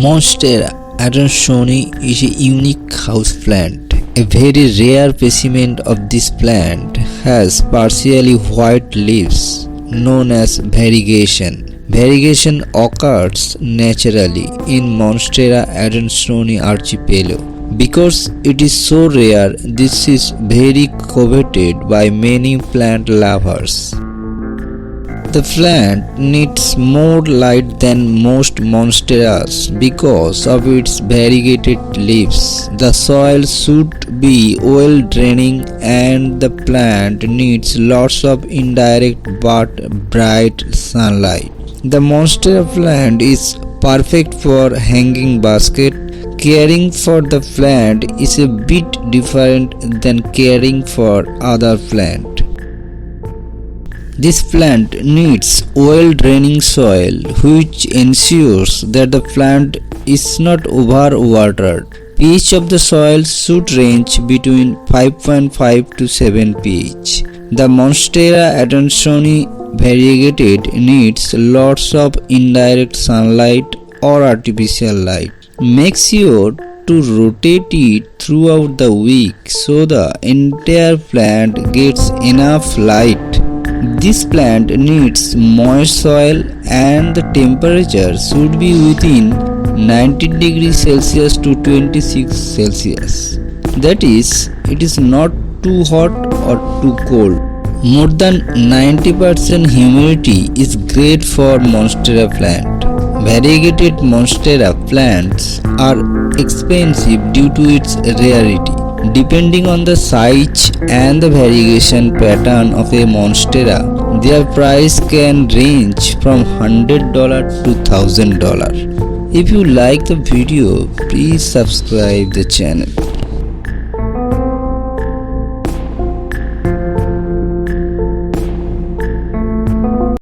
Monstera Adansonii is a unique houseplant. A very rare specimen of this plant has partially white leaves, known as variegation. Variegation occurs naturally in Monstera Adansonii archipelago. Because it is so rare, this is very coveted by many plant lovers. The plant needs more light than most monsteras because of its variegated leaves. The soil should be well draining and the plant needs lots of indirect but bright sunlight. The monstera plant is perfect for hanging basket. Caring for the plant is a bit different than caring for other plant. This plant needs well draining soil which ensures that the plant is not overwatered. pH of the soil should range between 5.5 to 7 pH. The Monstera Adansonii Variegata needs lots of indirect sunlight or artificial light. Make sure to rotate it throughout the week so the entire plant gets enough light. This plant needs moist soil and the temperature should be within 19 degrees Celsius to 26 Celsius. That is, it is not too hot or too cold. More than 90% humidity is great for Monstera plant. Variegated Monstera plants are expensive due to its rarity. Depending on the size and the variegation pattern of a Monstera, their price can range from $100 to $1000. If you like the video, please subscribe the channel.